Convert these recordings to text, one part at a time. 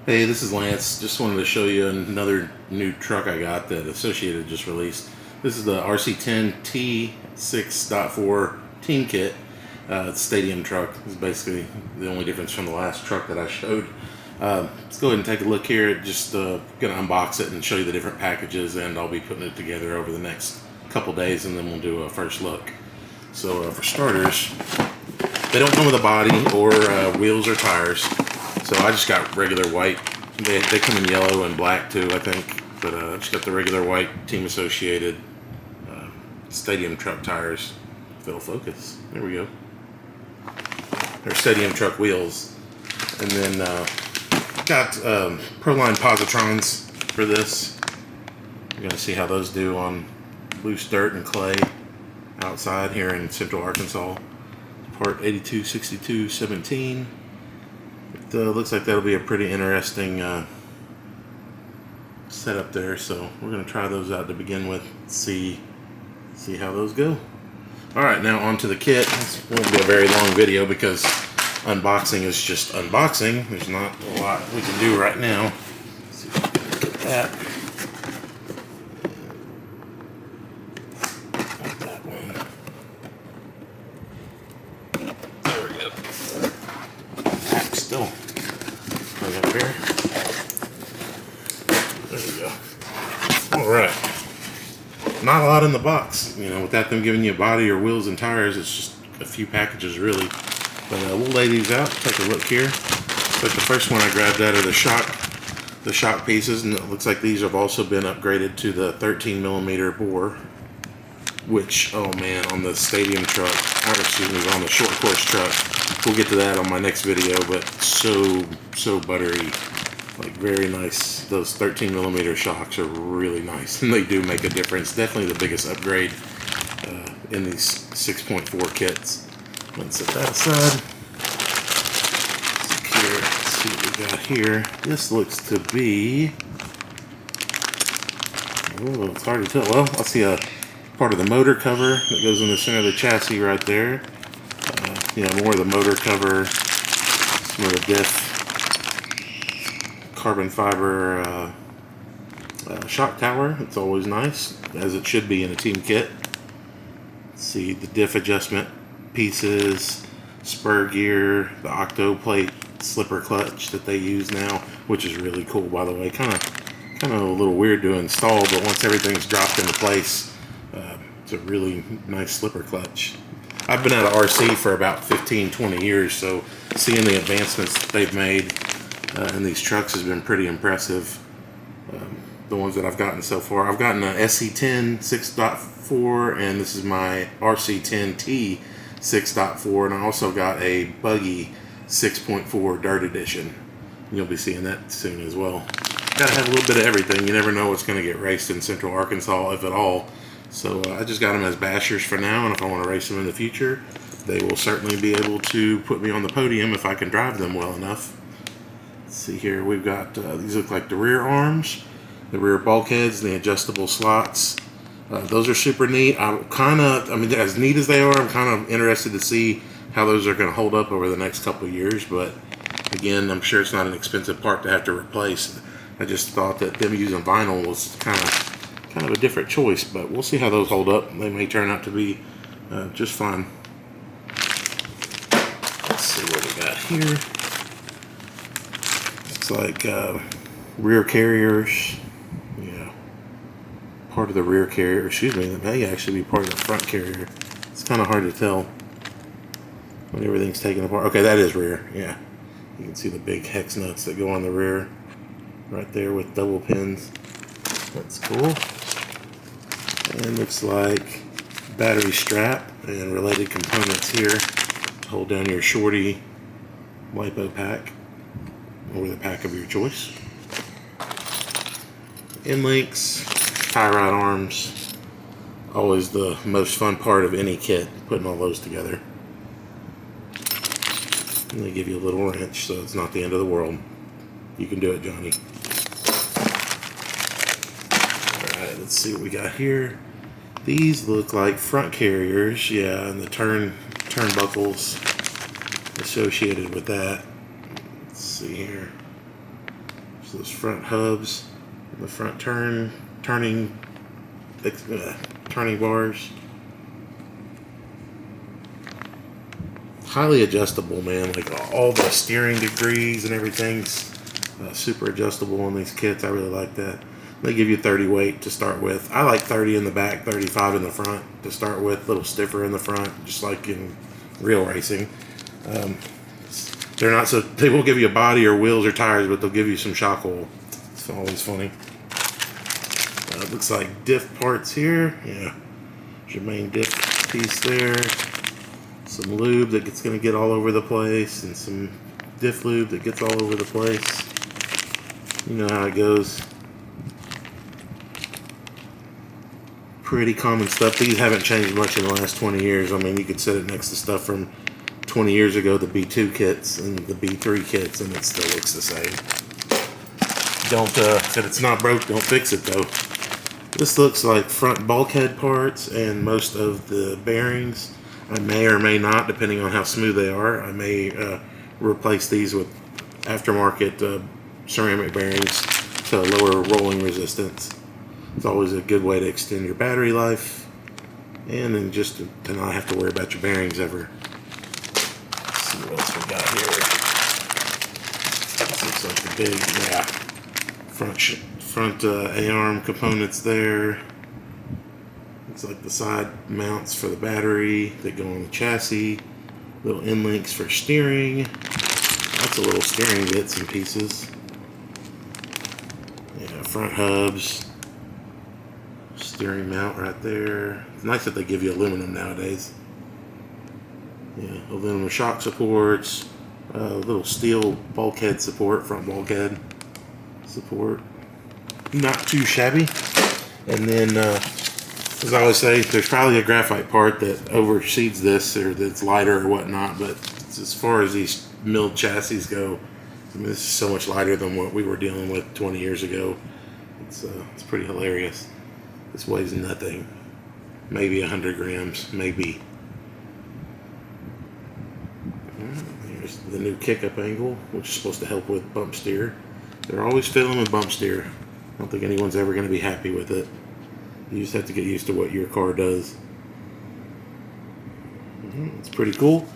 Hey, this is Lance. Just wanted to show you another new truck I got that Associated just released. This is the RC10T6.4 Team Kit. It's a stadium truck. It's basically the only difference from the last truck that I showed. Let's go ahead and take a look here. Just gonna unbox it and show you the different packages, and I'll be putting it together over the next couple days, and then we'll do a first look. So for starters, they don't come with a body or wheels or tires. So I just got regular white. They come in yellow and black too, I think. But I just got the regular white Team Associated stadium truck tires. If it'll focus. There we go. They're stadium truck wheels. And then got Proline positrons for this. You're going to see how those do on loose dirt and clay outside here in Central Arkansas. Part 826217. It looks like that'll be a pretty interesting setup there, so we're going to try those out to begin with, see how those go. Alright, now on to the kit. This won't be a very long video because unboxing is just unboxing. There's not a lot we can do right now. Let's see if we can look at that. That one. There we go. Pack still. Right up here. There we go. Alright. Not a lot in the box. You know, without them giving you a body or wheels and tires, it's just a few packages really. But we'll lay these out, take a look here. Like the first one I grabbed out of the shock pieces, and it looks like these have also been upgraded to the 13mm bore, which, oh man, on the stadium truck, or excuse me, on the short course truck, we'll get to that on my next video, but so buttery, like very nice. Those 13mm shocks are really nice, and they do make a difference. Definitely the biggest upgrade in these 6.4 kits. Let's set that aside. Let's see what we got here. This looks to be, oh, it's hard to tell. Well, I see a part of the motor cover that goes in the center of the chassis right there. You know, more of the motor cover, some of the diff, carbon fiber shock tower. It's always nice, as it should be in a team kit. Let's see the diff adjustment pieces, spur gear, the octo plate slipper clutch that they use now, which is really cool, by the way. Kind of a little weird to install, but once everything's dropped into place, it's a really nice slipper clutch. I've been out of RC for about 15-20 years, so seeing the advancements that they've made in these trucks has been pretty impressive. The ones that I've gotten so far, I've gotten an RC10 6.4, and this is my RC10T 6.4, and I also got a buggy 6.4 dirt edition. You'll be seeing that soon as well. Gotta have a little bit of everything. You never know what's going to get raced in Central Arkansas, if at all. So I just got them as bashers for now, and if I want to race them in the future, they will certainly be able to put me on the podium if I can drive them well enough. Let's see here, we've got, these look like the rear arms, the rear bulkheads, the adjustable slots. Those are super neat. I mean, as neat as they are, I'm kind of interested to see how those are going to hold up over the next couple of years. But again, I'm sure it's not an expensive part to have to replace. I just thought that them using vinyl was kind of a different choice, but we'll see how those hold up. They may turn out to be just fine. Let's see what we got here. It's like rear carriers. Yeah, part of the rear carrier. Excuse me, that may actually be part of the front carrier. It's kind of hard to tell when everything's taken apart. Okay, that is rear. Yeah, you can see the big hex nuts that go on the rear right there with double pins. That's cool. And looks like battery strap and related components here to hold down your shorty lipo pack or the pack of your choice. End links, tie rod arms, always the most fun part of any kit, putting all those together. And they give you a little wrench, so it's not the end of the world. You can do it, Johnny. Alright, let's see what we got here. These look like front carriers, yeah, and the turnbuckles associated with that. Let's see here. So those front hubs, the front turning bars. Highly adjustable, man. Like all the steering degrees and everything's super adjustable on these kits. I really like that. They give you 30 weight to start with. I like 30 in the back, 35 in the front to start with. A little stiffer in the front, just like in real racing. They're not so, they won't give you a body or wheels or tires, but they'll give you some shock oil. It's always funny. Looks like diff parts here. Yeah, there's your main diff piece there. Some lube that's going to get all over the place, and some diff lube that gets all over the place. You know how it goes. Pretty common stuff. These haven't changed much in the last 20 years. I mean, you could set it next to stuff from 20 years ago, the B2 kits and the B3 kits, and it still looks the same. Don't, if it's not broke, don't fix it though. This looks like front bulkhead parts and most of the bearings. I may or may not, depending on how smooth they are. I may replace these with aftermarket ceramic bearings to lower rolling resistance. It's always a good way to extend your battery life, and then just to not have to worry about your bearings ever. Let's see what else we got here. This looks like the big, yeah, front A-arm components there. It's like the side mounts for the battery that go on the chassis. Little end links for steering. Lots of little steering bits and pieces. Yeah, front hubs. Steering mount right there. It's nice that they give you aluminum nowadays. Yeah, aluminum shock supports. Little steel bulkhead support, front bulkhead support. Not too shabby. And then, as I always say, there's probably a graphite part that overseeds this, or that's lighter or whatnot, but as far as these milled chassis go, I mean, this is so much lighter than what we were dealing with 20 years ago. It's pretty hilarious. This weighs nothing. Maybe 100 grams, maybe. Here's the new kick-up angle, which is supposed to help with bump steer. They're always fiddling with bump steer. I don't think anyone's ever going to be happy with it. You just have to get used to what your car does. It's pretty cool.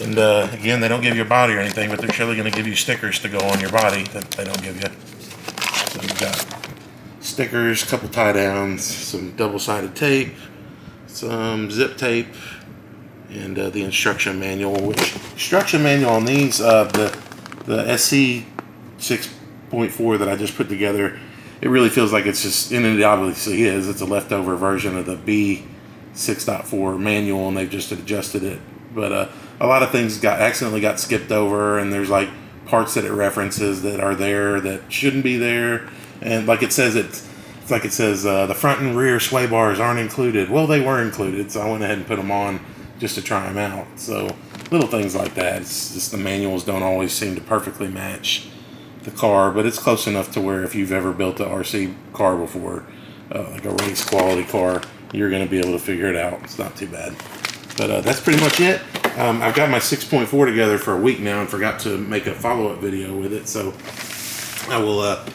And again, they don't give you a body or anything, but they're surely going to give you stickers to go on your body that they don't give you. So you've got stickers, a couple tie downs, some double-sided tape, some zip tape, and the instruction manual. Which instruction manual on these, the RC10T6.4 that I just put together, it really feels like it's just, and it obviously is, it's a leftover version of the B6.4 manual, and they've just adjusted it. But a lot of things accidentally got skipped over, and there's like parts that it references that are there that shouldn't be there. And like it says, it's like it says the front and rear sway bars aren't included. Well, they were included, so I went ahead and put them on just to try them out. So little things like that. It's just the manuals don't always seem to perfectly match the car, but it's close enough to where if you've ever built an RC car before, like a race quality car, you're going to be able to figure it out. It's not too bad. But that's pretty much it. I've got my 6.4 together for a week now and forgot to make a follow-up video with it, so I'll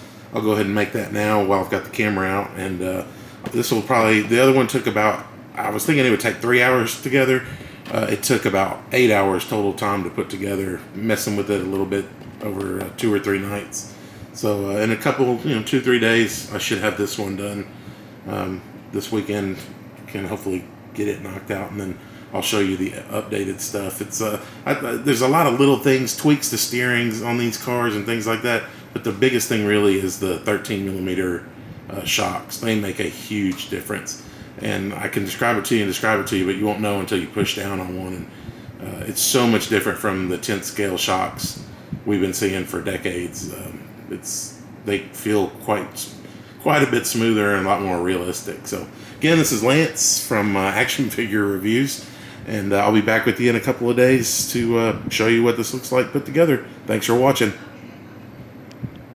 go ahead and make that now while I've got the camera out. And this will probably, the other one took about, I was thinking it would take 3 hours together. It took about 8 hours total time to put together, messing with it a little bit over 2 or 3 nights. So in a couple, 2-3 days, I should have this one done. This weekend can hopefully get it knocked out, and then I'll show you the updated stuff. It's there's a lot of little things, tweaks to steerings on these cars and things like that, but the biggest thing really is the 13 millimeter shocks. They make a huge difference, and I can describe it to you, but you won't know until you push down on one. And it's so much different from the 10th scale shocks we've been seeing for decades. They feel quite a bit smoother and a lot more realistic. So again, this is Lance from Action Figure Reviews, and I'll be back with you in a couple of days to show you what this looks like put together. Thanks for watching.